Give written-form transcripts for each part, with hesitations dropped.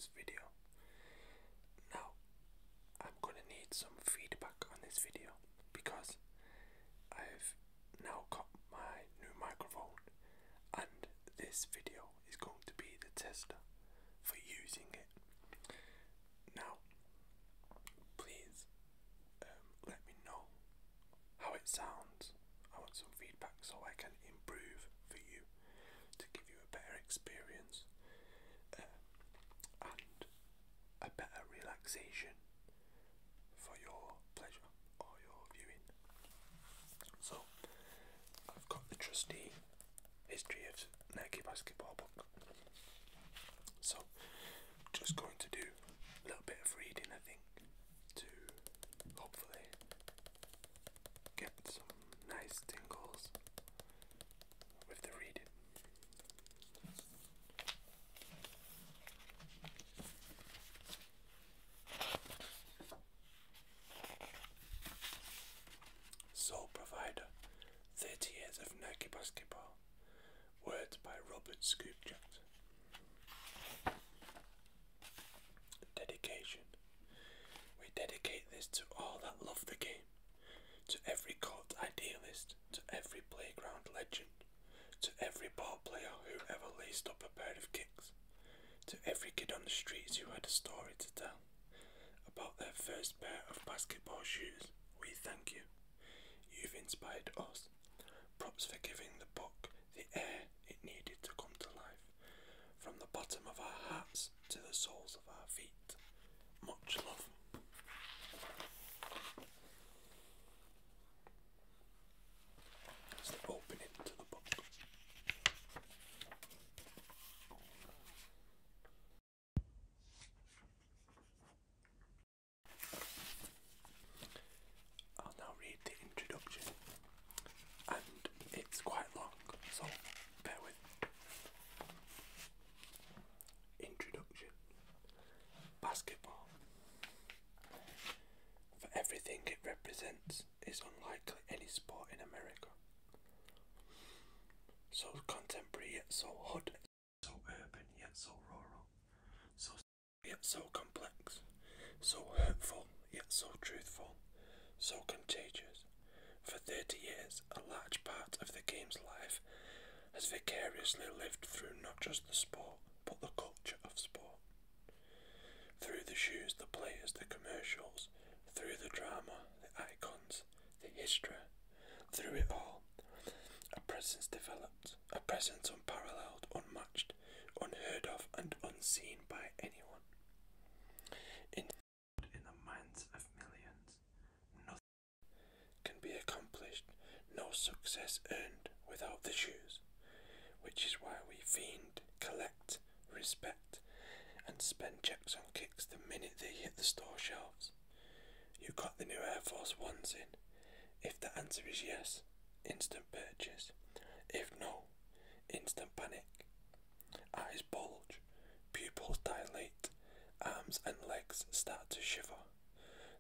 this video. Now, I'm going to need some feedback on this video because I've now got my new microphone and this video is going to be the tester for using it. Now, please let me know how it sounds. I want some feedback so I can improve for you to give you a better experience and a better relaxation for your pleasure or your viewing. So, I've got the trusty History of Nike Basketball book. So, just going to do a little bit of reading, I think, to hopefully get some nice tingles with the reading. Sole Provider, 30 Years of Nike Basketball. Words by Robert Scoopjack. Dedication. We dedicate this to all that love the game, to every court idealist, to every playground legend, to every ball player who ever laced up a pair of kicks, to every kid on the streets who had a story to tell about their first pair of basketball shoes. We thank you. You've inspired us. Props for giving the book the air it needed to come to life, from the bottom of our hearts to the soles of our feet. Much love. It's the opening to the book. I'll now read the introduction, and it's quite long, so bear with me. Introduction. Basketball. For everything it represents is unlikely any sport in America. So contemporary yet so hood, so urban yet so rural, so yet so complex, so hurtful yet so truthful, so contagious. For 30 years, a large part of the game's life has vicariously lived through not just the sport, but the culture of sport. Through the shoes, the players, the commercials, through the drama, the icons, the history, through it all, a presence developed, a presence unparalleled, unmatched, unheard of, and unseen by anyone. In the minds of millions, nothing can be accomplished, no success earned without the shoes, which is why we fiend, collect, respect, and spend checks on kicks the minute they hit the store shelves. You got the new Air Force Ones in? If the answer is yes, instant purchase. If no, instant panic. Eyes bulge, pupils dilate, arms and legs start to shiver.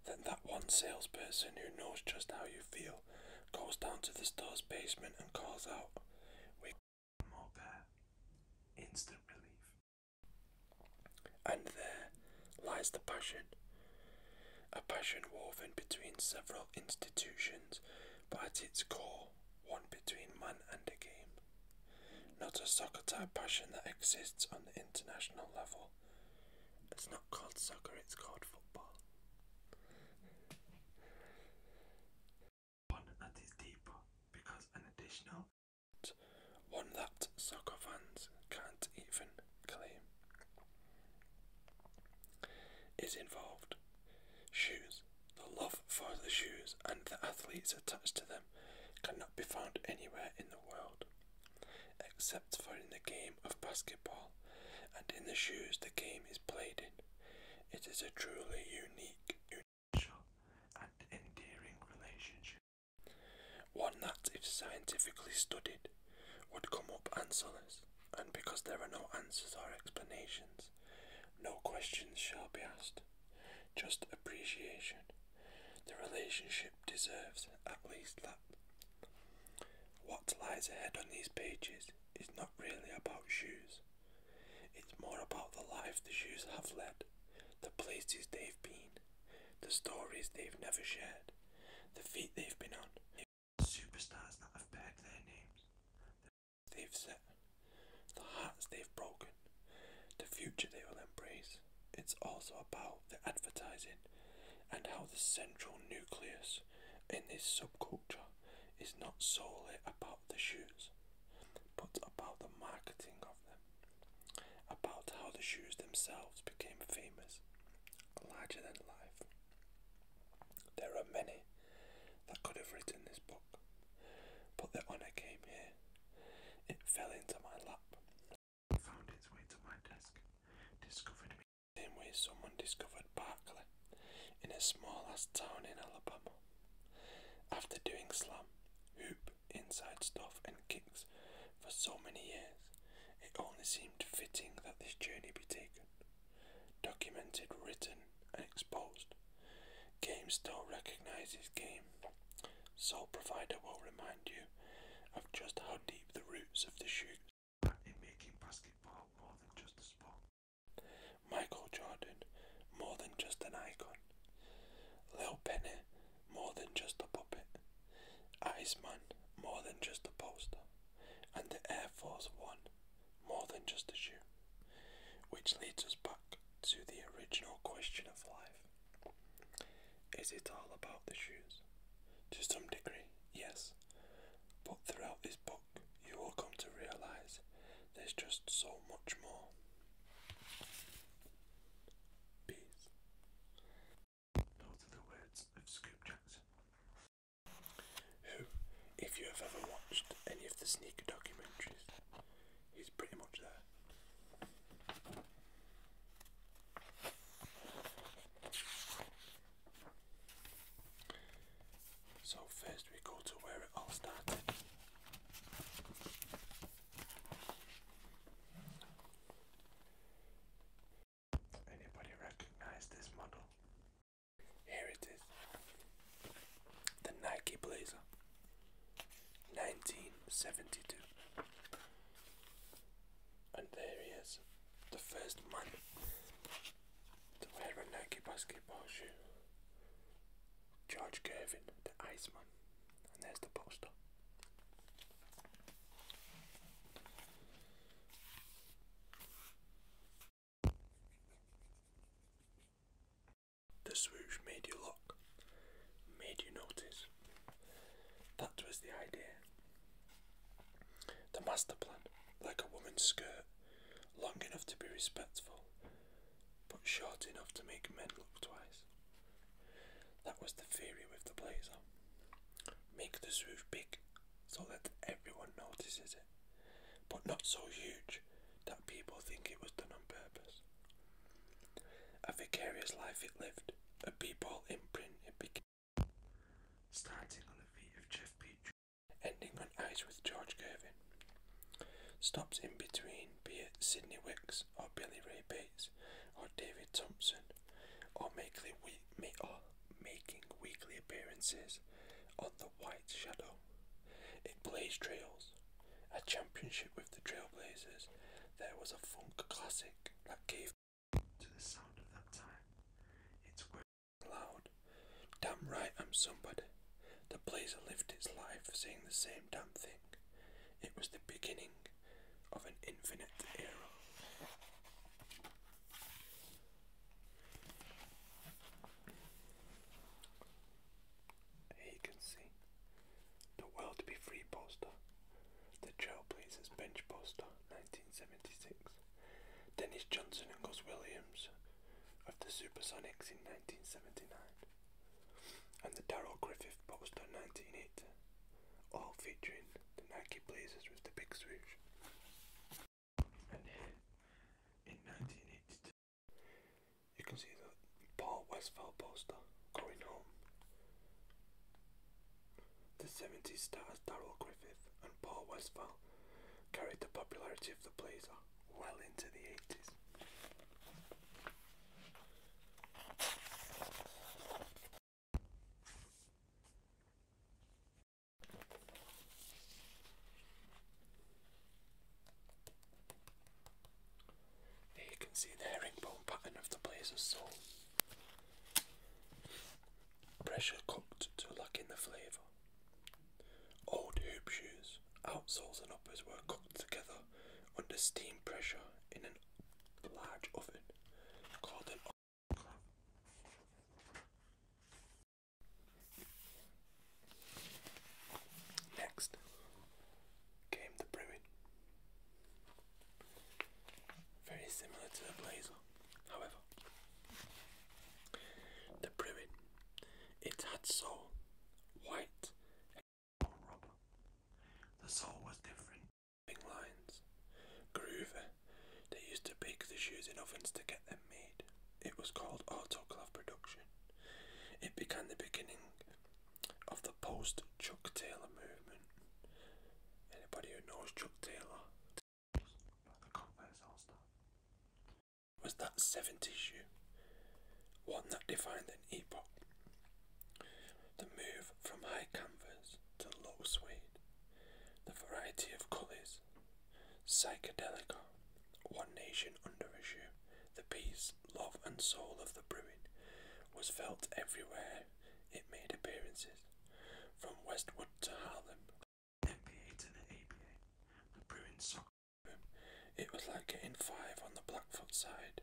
Then that one salesperson who knows just how you feel goes down to the store's basement and calls out, "We got one more pair." Instant relief. And there lies the passion. A passion woven between several institutions, but at its core, one between man and a game. Not a soccer-type passion that exists on the international level. It's not called soccer, it's called football. One that is deeper, because an additional one that soccer fans can't even claim is involved. Shoes. The love for the shoes and the athletes attached to them cannot be found anywhere in the world, except for in the game of basketball, and in the shoes the game is played in. It is a truly unique, special, and endearing relationship. One that, if scientifically studied, would come up answerless, and because there are no answers or explanations, no questions shall be asked, just appreciation. The relationship deserves at least that. What lies ahead on these pages is not really about shoes. It's more about the life the shoes have led, the places they've been, the stories they've never shared, the feet they've been on, superstars that have bared their names, the they've set, the hearts they've broken, the future they will embrace. It's also about the advertising and how the central nucleus in this subculture is not solely about the shoes, but about the marketing of them, about how the shoes themselves became famous, larger than life. There are many that could have written this book, but the honour came here. It fell into my lap, found its way to my desk, discovered me the same way someone discovered Barkley in a small-ass town in Alabama. After doing slam, hoop, inside stuff and kicks for so many years, it only seemed fitting that this journey be taken, documented, written and exposed. Game still recognises game. Sole Provider will remind you of just how deep the roots of the shoes are in making basketball more than just a sport. Michael Jordan, more than just an icon. Lil Penny, more than just a puppet. Iceman, more than just a poster. And the Air Force One, more than just a shoe. Which leads us back to the original question of life. Is it all about the shoes? To some degree, yes. But throughout this book, you will come to realise there's just so much more. Peace. Those are the words of Scoop Jackson, who, if you have ever watched any of the sneaker documentaries, he's pretty much there. So first we go to where it all started. Anybody recognise this model? Here it is. The Nike Blazer. 1972. And there he is. The first man to wear a Nike basketball shoe. George Gervin, the Iceman. And there's the poster. The swoosh made you look, made you notice. That was the idea. The master plan, like a woman's skirt, long enough to be respectful, but short enough to make men look twice. That was the theory with the blazer. Make the swoosh big, so that everyone notices it, but not so huge that people think it was done on purpose. A vicarious life it lived, a b-ball imprint it became. Starting on the feet of Jeff Petrie, ending on ice with George Gervin. Stops in between, be it Sidney Wicks or Billy Ray Bates or David Thompson, or making weekly appearances on the White Shadow. It blazed trails, a championship with the Trailblazers. There was a funk classic that gave to the sound of that time. It's loud. Damn right I'm somebody. The Blazer lived its life saying the same damn thing. It was the beginning of an infinite era. Here you can see the World Be Free poster, the Trailblazers bench poster, 1976, Dennis Johnson and Gus Williams of the Supersonics in 1979, and the Darrell Griffith poster, 1980, all featuring the Nike Blazers with the big swoosh. And here, in 1982, you can see the Paul Westphal poster, Going Home. The 70s stars Darrell Griffith and Paul Westphal carried the popularity of the Blazer well into the 80s. Here you see the herringbone pattern of the blazer's sole. Pressure cooked to lock in the flavour. Old hoop shoes, outsoles and uppers were cooked together under steam pressure in a large oven called an autoclave. Next came the brewing. Very similar to the blazer, however. The brewing, it had sole, white, and rubber. The sole was different. Lines. Groover, they used to bake the shoes in ovens to get them made. It was called autoclave production. It began the beginning of the post-Chuck Taylor movement. Anybody who knows Chuck Taylor? The Converse All-Star. Was that 70s shoe? One that defined an epoch. The move from high canvas to low suede. The variety of colours. Psychedelica. One nation under a shoe. The peace, love and soul of the brewing was felt everywhere it made appearances. From Westwood to Harlem, NBA to the ABA, the brewing soccer room. It was like getting 5 on the Blackfoot side.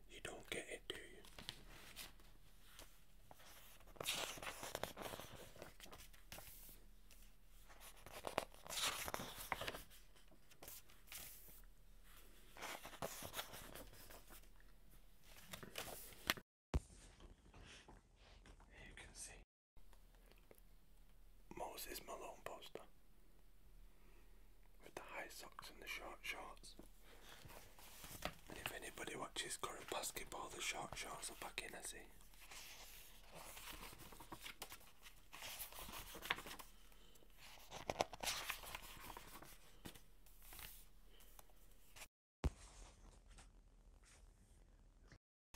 You don't get it, do you? You can see Moses Malone poster with the high socks and the short shorts. And if anybody watches current basketball, the short shorts are back in, I see.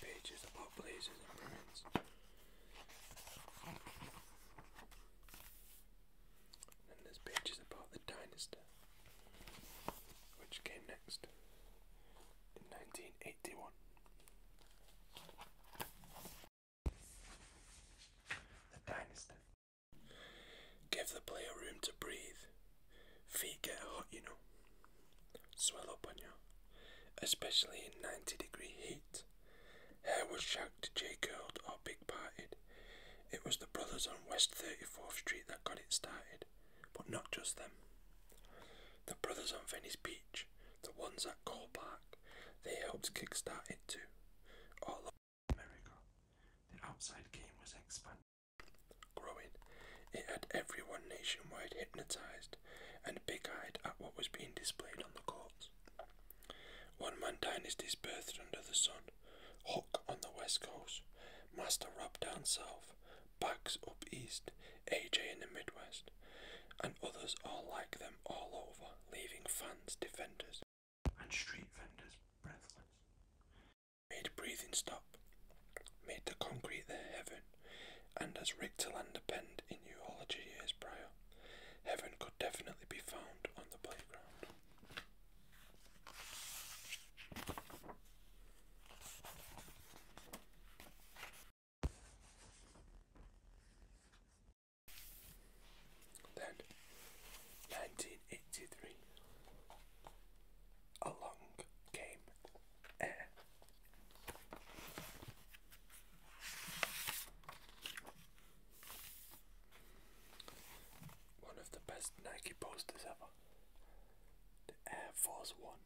Pages about blazers and Bruins. And there's pages about the dynasty, which came next in 1981. The dynasty. Give the player room to breathe. Feet get hot, you know. Swell up on you, especially in 90-degree heat. Hair was shagged, J-curled or big parted. It was the brothers on West 34th Street that got it started, but not just them. The brothers on Venice Beach, the ones at Cole Park, they helped kickstart it too. All over America, the outside game was expanding, growing. It had everyone nationwide hypnotised and big-eyed at what was being displayed on the courts. One-man dynasties birthed under the sun. Hook on the west coast, Master Rob down south, Bags up east, AJ in the Midwest, and others all like them all over, leaving fans, defenders, and street vendors breathless. Made breathing stop, made the concrete their heaven, and as Rick Tillander penned in Neurology years prior, heaven could definitely be found on the playground. Then, 1983, along came Air. One of the best Nike posters ever. The Air Force One.